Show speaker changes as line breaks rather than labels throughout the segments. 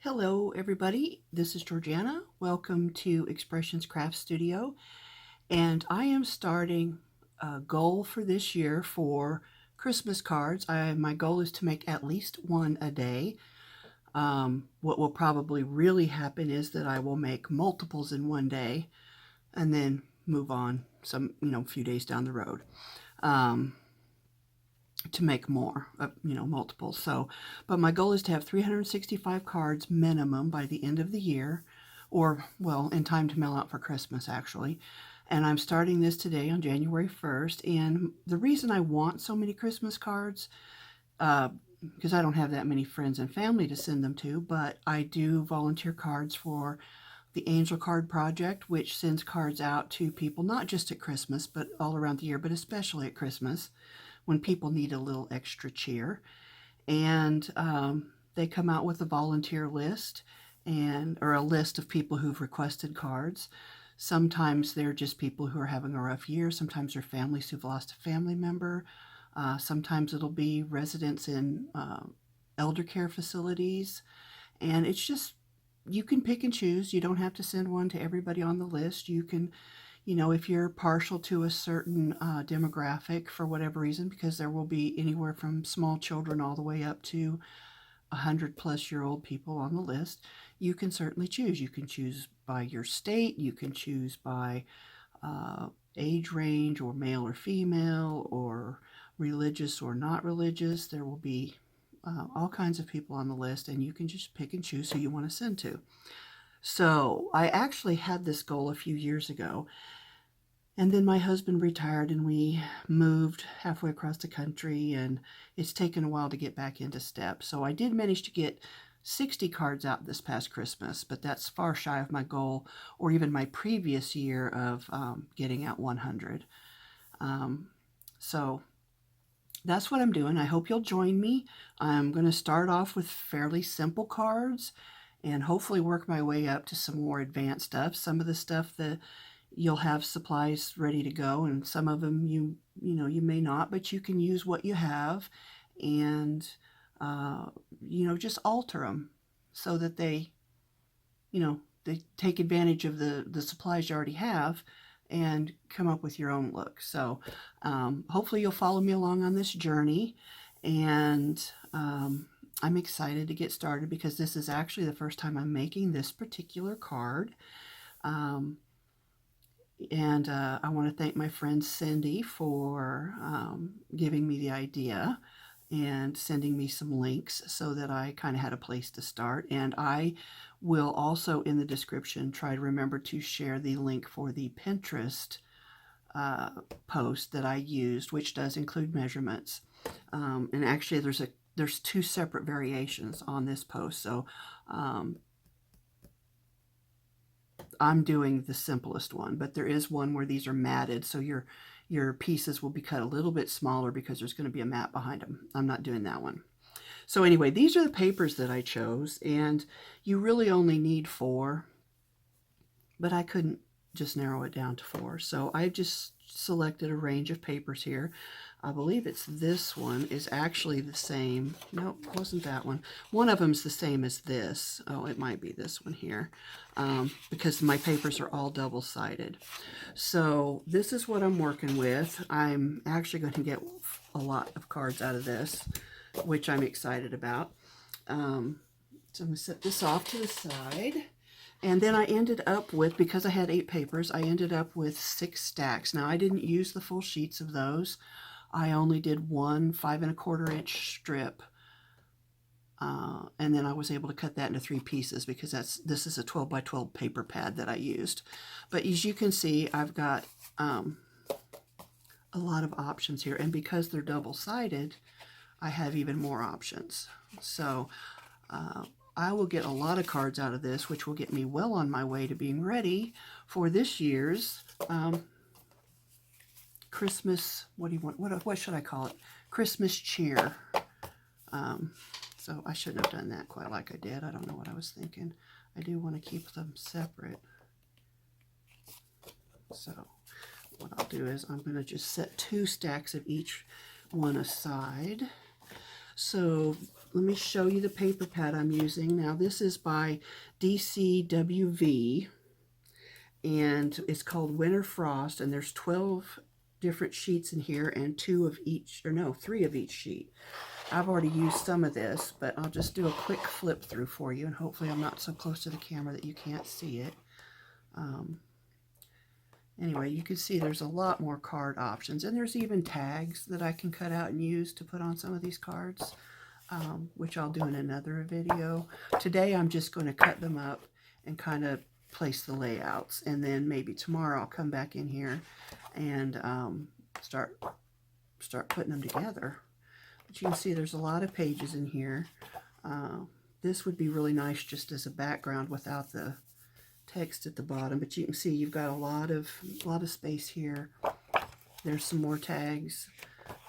Hello, everybody. This is Georgiana. Welcome to Expressions Craft Studio. And I am starting a goal for this year for Christmas cards. My goal is to make at least one a day. What will probably really happen is that I will make multiples in one day and then move on a few days down the road. To make more, multiples. But my goal is to have 365 cards minimum by the end of the year, or, well, in time to mail out for Christmas, actually. And I'm starting this today on January 1st. And the reason I want so many Christmas cards, because I don't have that many friends and family to send them to, but I do volunteer cards for the Angel Card Project, which sends cards out to people not just at Christmas, but all around the year, but especially at Christmas, when people need a little extra cheer. And they come out with a volunteer list or a list of people who've requested cards. Sometimes they're just people who are having a rough year. Sometimes they're families who've lost a family member. Sometimes it'll be residents in elder care facilities. And it's just, you can pick and choose. You don't have to send one to everybody on the list. You can, if you're partial to a certain demographic for whatever reason, because there will be anywhere from small children all the way up to 100-plus-year-old people on the list, you can certainly choose. You can choose by your state. You can choose by age range, or male or female, or religious or not religious. There will be all kinds of people on the list, and you can just pick and choose who you want to send to. So I actually had this goal a few years ago, and then my husband retired and we moved halfway across the country, and it's taken a while to get back into step. So I did manage to get 60 cards out this past Christmas, but that's far shy of my goal, or even my previous year of getting out 100. So that's what I'm doing. I hope you'll join me. I'm going to start off with fairly simple cards and hopefully work my way up to some more advanced stuff. Some of the stuff that you'll have supplies ready to go, and some of them you may not, but you can use what you have and just alter them so that they take advantage of the supplies you already have and come up with your own look. So hopefully you'll follow me along on this journey, and I'm excited to get started because this is actually the first time I'm making this particular card. And I want to thank my friend Cindy for giving me the idea and sending me some links so that I kind of had a place to start. And I will also, in the description, try to remember to share the link for the Pinterest post that I used, which does include measurements. And actually, there's two separate variations on this post. So I'm doing the simplest one, but there is one where these are matted, so your pieces will be cut a little bit smaller because there's going to be a mat behind them. I'm not doing that one. So anyway, these are the papers that I chose, and you really only need 4, but I couldn't just narrow it down to 4. So I just selected a range of papers here. I believe it's this one is actually the same. Nope, it wasn't that one. One of them's the same as this. Oh, it might be this one here, because my papers are all double-sided. So this is what I'm working with. I'm actually going to get a lot of cards out of this, which I'm excited about. So I'm going to set this off to the side. And then I ended up with, because I had 8 papers, I ended up with 6 stacks. Now, I didn't use the full sheets of those. I only did one 5 1/4 inch strip. And then I was able to cut that into 3 pieces because this is a 12 by 12 paper pad that I used. But as you can see, I've got a lot of options here. And because they're double-sided, I have even more options. So I will get a lot of cards out of this, which will get me well on my way to being ready for this year's Christmas, what should I call it? Christmas cheer. So I shouldn't have done that quite like I did. I don't know what I was thinking. I do want to keep them separate. So what I'll do is I'm going to just set 2 stacks of each one aside. So let me show you the paper pad I'm using. Now this is by DCWV, and it's called Winter Frost, and there's 12 different sheets in here, and 3 of each sheet. I've already used some of this, but I'll just do a quick flip through for you, and hopefully I'm not so close to the camera that you can't see it. Anyway, you can see there's a lot more card options, and there's even tags that I can cut out and use to put on some of these cards, which I'll do in another video. Today I'm just going to cut them up and kind of place the layouts, and then maybe tomorrow I'll come back in here and start putting them together. But you can see there's a lot of pages in here. This would be really nice just as a background without the text at the bottom, but you can see you've got a lot of space here. There's some more tags,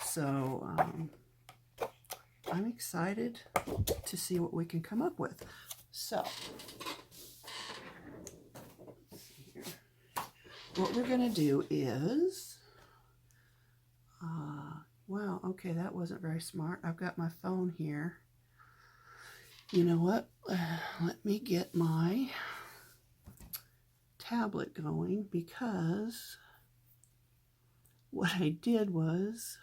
so I'm excited to see what we can come up with. So let's see here. What we're going to do is wow, okay, that wasn't very smart. I've got my phone here. You know what? Let me get my tablet going, because what I did was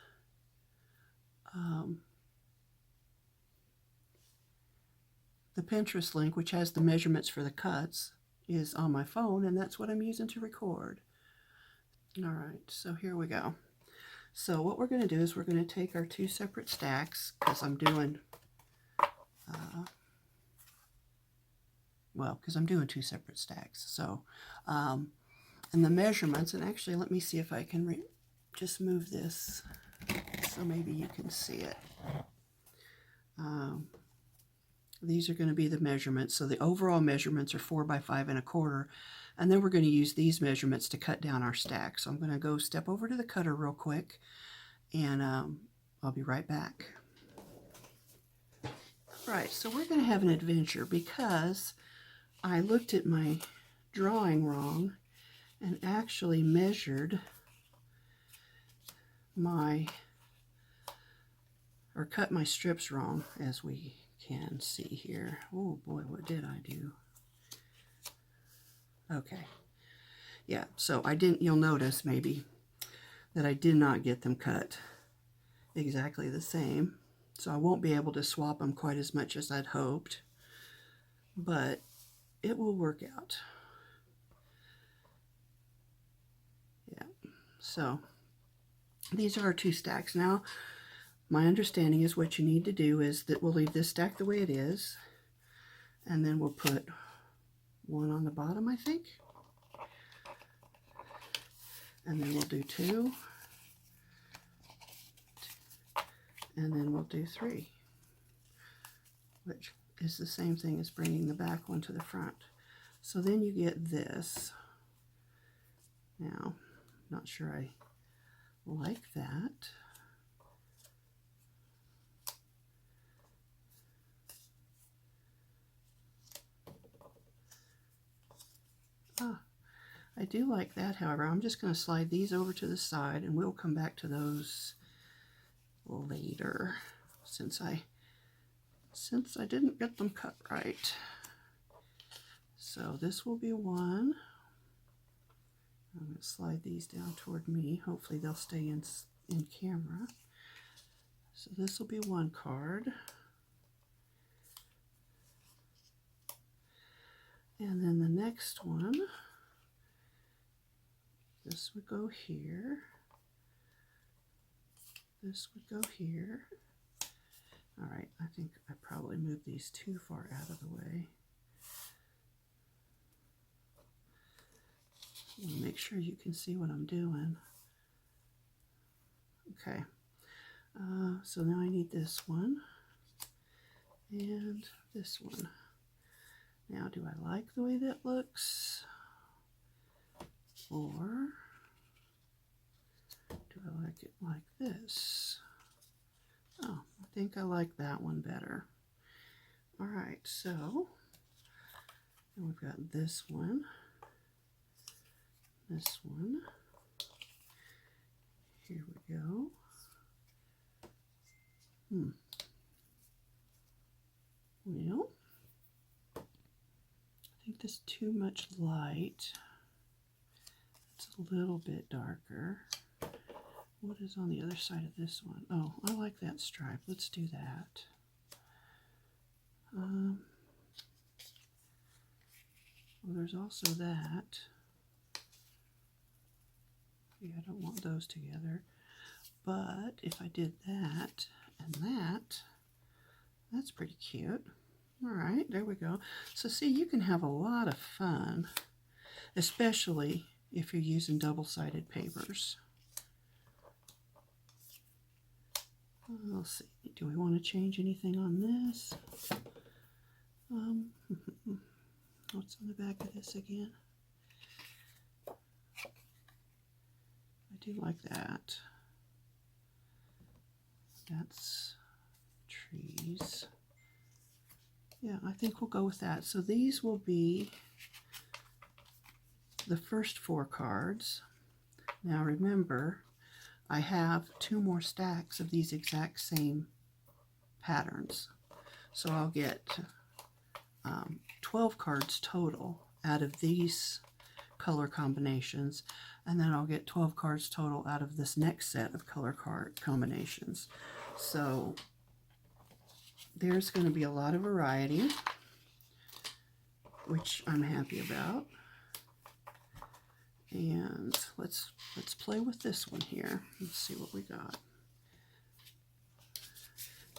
the Pinterest link, which has the measurements for the cuts, is on my phone, and that's what I'm using to record. All right, so here we go. So what we're going to do is we're going to take our 2 separate stacks, because I'm doing, because I'm doing 2 separate stacks. So, and the measurements, and actually let me see if I can just move this so maybe you can see it. These are going to be the measurements. So the overall measurements are 4 by 5 1/4. And then we're going to use these measurements to cut down our stack. So I'm going to go step over to the cutter real quick, and I'll be right back. All right, so we're going to have an adventure, because I looked at my drawing wrong and actually measured cut my strips wrong, as we can see here. Oh boy, what did I do? Okay, yeah, so you'll notice maybe that I did not get them cut exactly the same, so I won't be able to swap them quite as much as I'd hoped, but it will work out. Yeah, so these are our 2 stacks. Now, my understanding is what you need to do is that we'll leave this stack the way it is, and then we'll put 1 on the bottom, I think. And then we'll do 2. And then we'll do 3, which is the same thing as bringing the back one to the front. So then you get this. Now, not sure I like that. I do like that, however. I'm just going to slide these over to the side, and we'll come back to those later, since I didn't get them cut right. So this will be 1. I'm going to slide these down toward me. Hopefully they'll stay in camera. So this will be 1 card. And then the next one, this would go here. This would go here. All right, I think I probably moved these too far out of the way. Make sure you can see what I'm doing. Okay, so now I need this one and this one. Now, do I like the way that looks? Or do I like it like this? Oh, I think I like that one better. All right, so then we've got this one, this one. Here we go. just too much light. It's a little bit darker. What is on the other side of this one? Oh, I like that stripe. Let's do that. Well, there's also that. Yeah, I don't want those together. But if I did that and that, that's pretty cute. All right, there we go. So see, you can have a lot of fun, especially if you're using double-sided papers. Let's see, do we want to change anything on this? What's on the back of this again? I do like that. That's trees. Yeah, I think we'll go with that. So these will be the first 4 cards. Now remember, I have 2 more stacks of these exact same patterns. So I'll get 12 cards total out of these color combinations, and then I'll get 12 cards total out of this next set of color card combinations. So there's going to be a lot of variety, which I'm happy about. And let's play with this one here. Let's see what we got.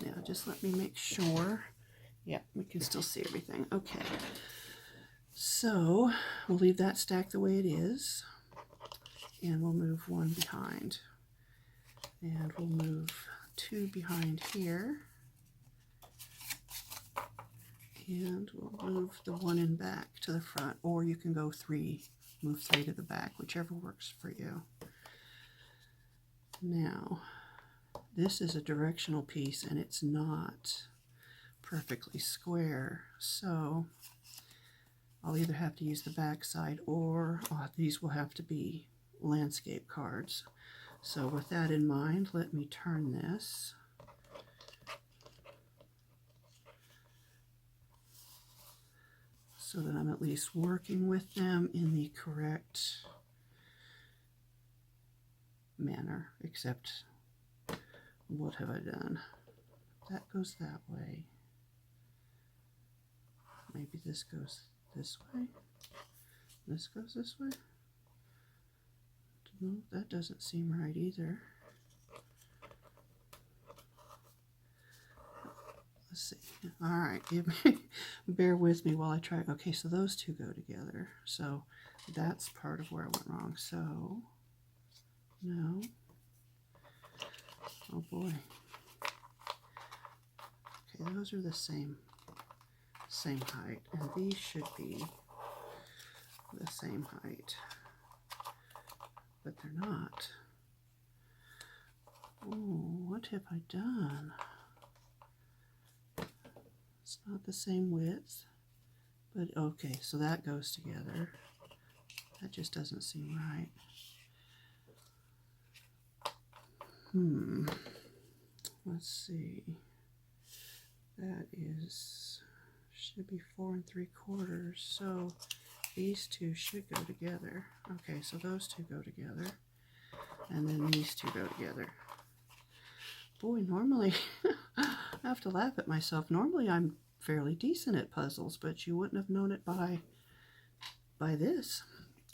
Now just let me make sure. Yeah, we can still see everything. Okay. So we'll leave that stack the way it is, and we'll move 1 behind, and we'll move 2 behind here, and we'll move the 1 in back to the front, or you can go 3, move 3 to the back, whichever works for you. Now, this is a directional piece, and it's not perfectly square, so I'll either have to use the back side, or these will have to be landscape cards. So with that in mind, let me turn this. So that I'm at least working with them in the correct manner, except what have I done? That goes that way. Maybe this goes this way. This goes this way. No, that doesn't seem right either. Let's see. All right, bear with me while I try. Okay, so those 2 go together. So that's part of where I went wrong. So, no. Oh boy. Okay, those are the same height, and these should be the same height, but they're not. Oh, what have I done? It's not the same width, but okay, so that goes together. That just doesn't seem right. Let's see. That should be 4 3/4, so these 2 should go together. Okay, so those 2 go together, and then these 2 go together. Boy, normally, I have to laugh at myself. Normally I'm fairly decent at puzzles, but you wouldn't have known it by this.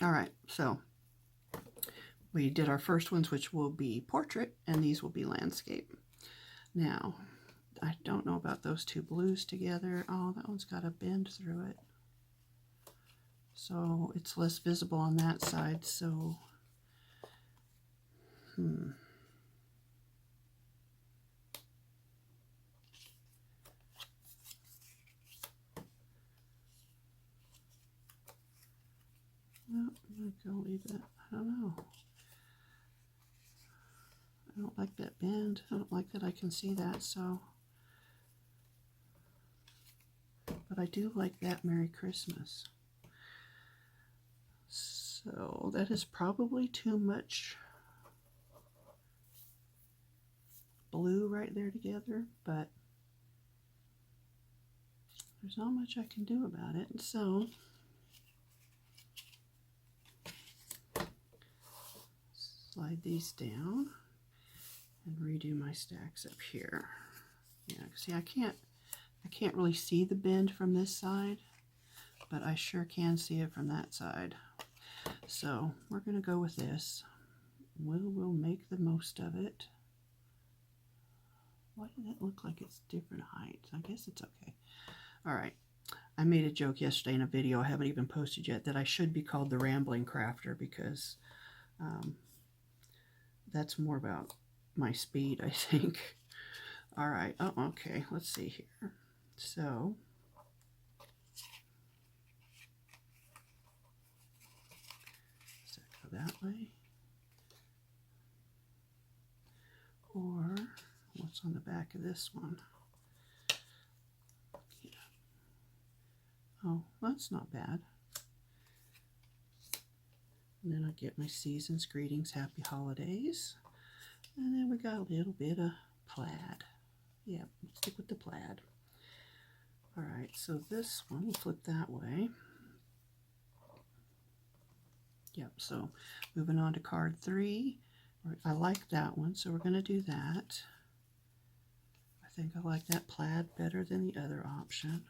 All right, so we did our first ones, which will be portrait, and these will be landscape. Now, I don't know about those 2 blues together. Oh, that one's got a bend through it, so it's less visible on that side. So, no, I'm gonna leave that. I don't know. I don't like that bend. I don't like that I can see that, so. But I do like that Merry Christmas. So that is probably too much blue right there together, but there's not much I can do about it. So slide these down and redo my stacks up here. Yeah, see, I can't really see the bend from this side, but I sure can see it from that side. So we're going to go with this. We'll make the most of it. Why did that look like it's different heights? I guess it's okay. All right. I made a joke yesterday in a video I haven't even posted yet that I should be called the Rambling Crafter because that's more about my speed, I think. All right. Oh, okay. Let's see here. So does that go that way? Or what's on the back of this one? Yeah. Oh, that's not bad. And then I get my season's greetings, happy holidays. And then we got a little bit of plaid. Yeah, let's stick with the plaid. All right, so this one, we'll flip that way. Yep, so moving on to card 3. I like that one, so we're going to do that. I think I like that plaid better than the other option.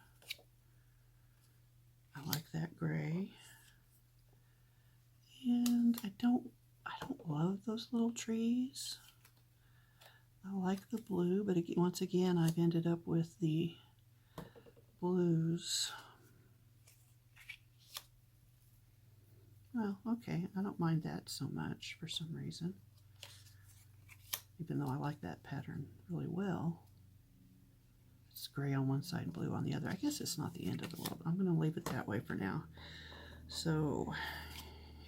I like that gray. And I don't love those little trees. I like the blue, but again, once again, I've ended up with the blues. Well, okay, I don't mind that so much for some reason. Even though I like that pattern really well. It's gray on one side and blue on the other. I guess it's not the end of the world. I'm going to leave it that way for now. So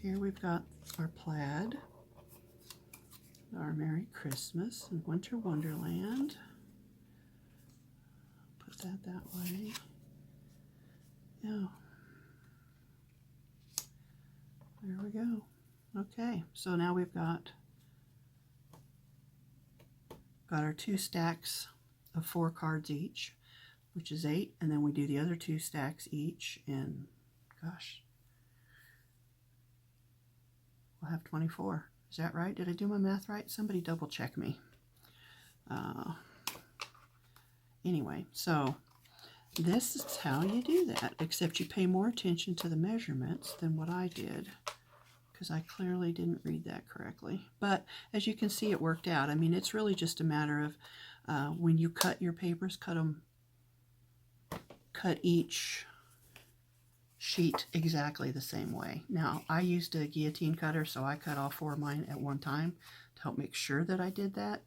here we've got our plaid, our Merry Christmas and Winter Wonderland. Put that way. Yeah. There we go. Okay, so now we've got our 2 stacks of 4 cards each, which is 8, and then we do the other 2 stacks each in, gosh, we'll have 24. Is that right? Did I do my math right? Somebody double check me. Anyway, so this is how you do that, except you pay more attention to the measurements than what I did, because I clearly didn't read that correctly. But as you can see, it worked out. I mean, it's really just a matter of when you cut your papers, cut each sheet exactly the same way. Now, I used a guillotine cutter, so I cut all 4 of mine at one time to help make sure that I did that.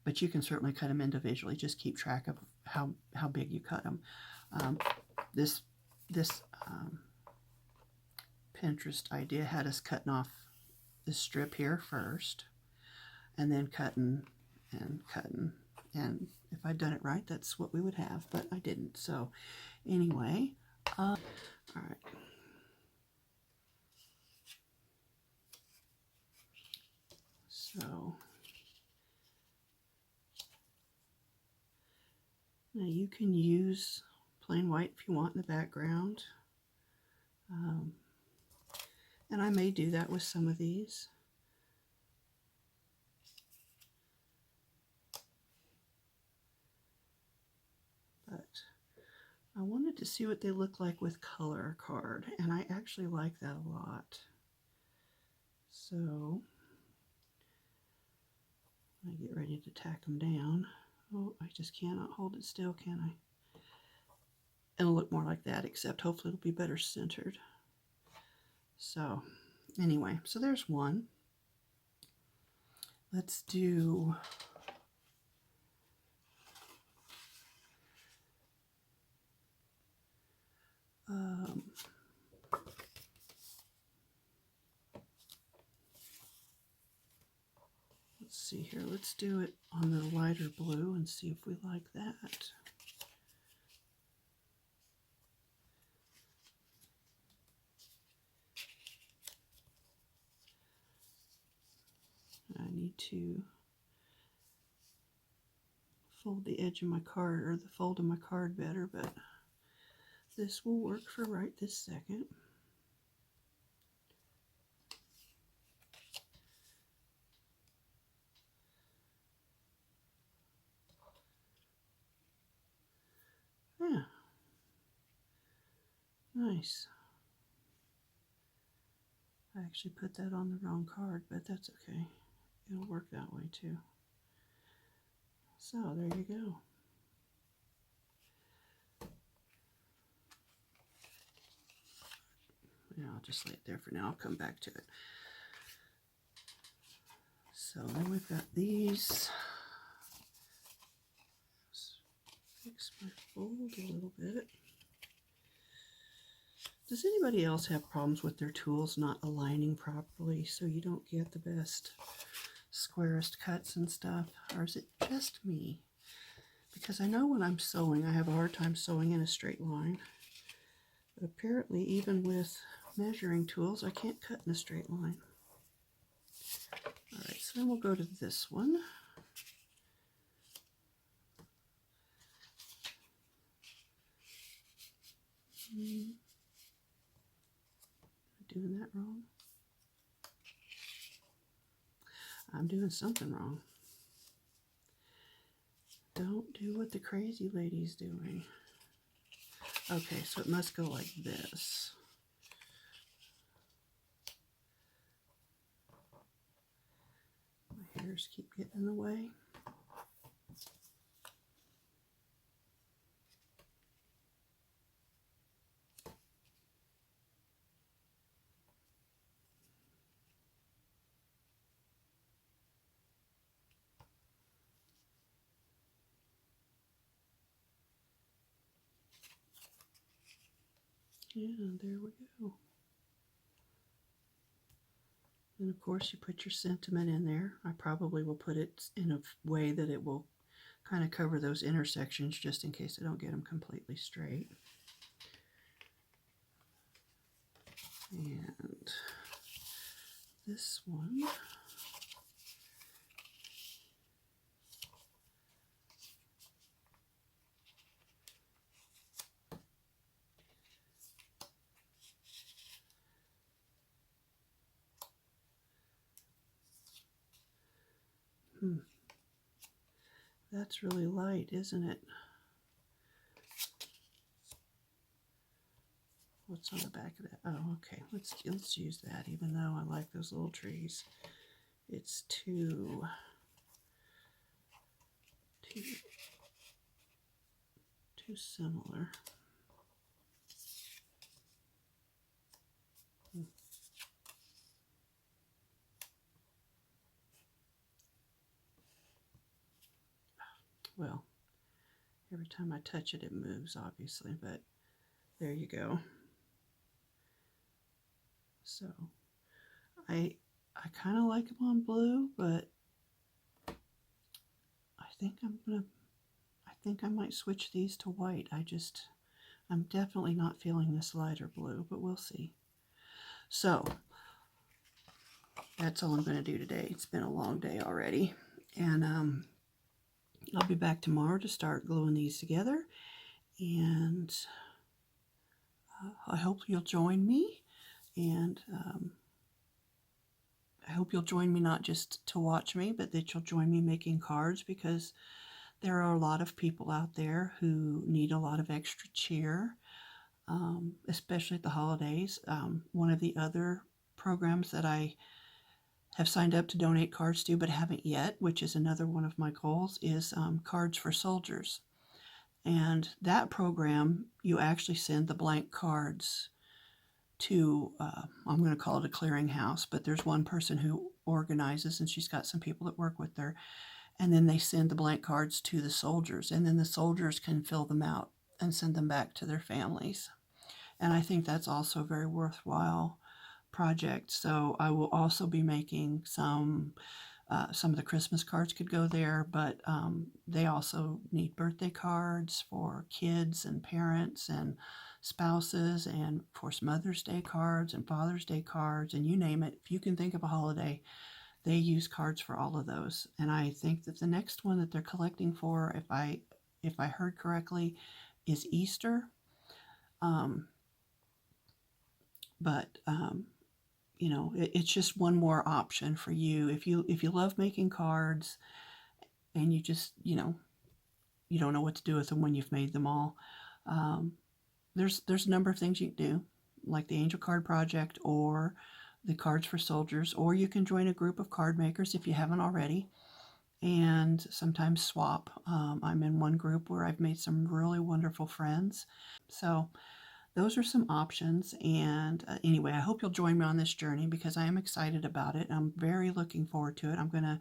But you can certainly cut them individually. Just keep track of how big you cut them. This Pinterest idea had us cutting off this strip here first, and then cutting and cutting. And if I'd done it right, that's what we would have, but I didn't. So anyway, all right. So now you can use plain white if you want in the background. And I may do that with some of these. But I wanted to see what they look like with color card, and I actually like that a lot. So I get ready to tack them down. Oh, I just cannot hold it still, can I? It'll look more like that, except hopefully it'll be better centered. So anyway, so there's one. Let's do let's see here. Let's do it on the lighter blue and see if we like that. I need to fold the edge of my card, or the fold of my card better, but this will work for right this second. Nice. I actually put that on the wrong card, but that's okay. It'll work that way too. So there you go. Yeah, I'll just lay it there for now. I'll come back to it. So then we've got these. Let's fix my fold a little bit. Does anybody else have problems with their tools not aligning properly so you don't get the best squarest cuts and stuff? Or is it just me? Because I know when I'm sewing, I have a hard time sewing in a straight line. But apparently even with measuring tools, I can't cut in a straight line. Alright, so then we'll go to this one. Am I doing that wrong? I'm doing something wrong. Don't do what the crazy lady's doing. Okay, so it must go like this. My hairs keep getting in the way. Yeah, there we go. And of course you put your sentiment in there. I probably will put it in a way that it will kind of cover those intersections just in case I don't get them completely straight. And this one, that's really light, isn't it? What's on the back of that? Oh, okay. Let's use that. Even though I like those little trees, it's too similar. Well, every time I touch it, it moves, obviously, but there you go. So I kind of like them on blue, but I think I might switch these to white. I'm definitely not feeling this lighter blue, but we'll see. So that's all I'm going to do today. It's been a long day already, and I'll be back tomorrow to start gluing these together, and I hope you'll join me, and I hope you'll join me not just to watch me, but that you'll join me making cards, because there are a lot of people out there who need a lot of extra cheer, especially at the holidays. One of the other programs that I have signed up to donate cards to but haven't yet, which is another one of my goals, is Cards for Soldiers. And that program, you actually send the blank cards to, I'm going to call it a clearinghouse, but there's one person who organizes, and she's got some people that work with her. And then they send the blank cards to the soldiers, and then the soldiers can fill them out and send them back to their families. And I think that's also a very worthwhile project. So I will also be making some of the Christmas cards could go there, but they also need birthday cards for kids and parents and spouses, and of course Mother's Day cards and Father's Day cards, and you name it. If you can think of a holiday, they use cards for all of those. And I think that the next one that they're collecting for, if I heard correctly, is Easter. You know, it's just one more option for you. If you love making cards and you just, you know, you don't know what to do with them when you've made them all, there's a number of things you can do, like the Angel Card Project or the Cards for Soldiers, or you can join a group of card makers if you haven't already, and sometimes swap. I'm in one group where I've made some really wonderful friends. So those are some options. And anyway, I hope you'll join me on this journey because I am excited about it. I'm very looking forward to it. I'm going to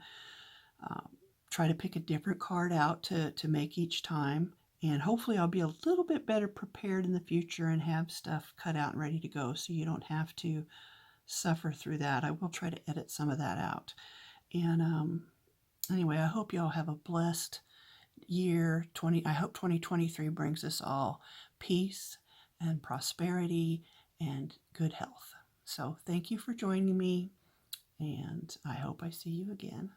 try to pick a different card out to make each time. And hopefully, I'll be a little bit better prepared in the future and have stuff cut out and ready to go so you don't have to suffer through that. I will try to edit some of that out. And anyway, I hope you all have a blessed year. I hope 2023 brings us all peace and prosperity and good health. So thank you for joining me, and I hope I see you again.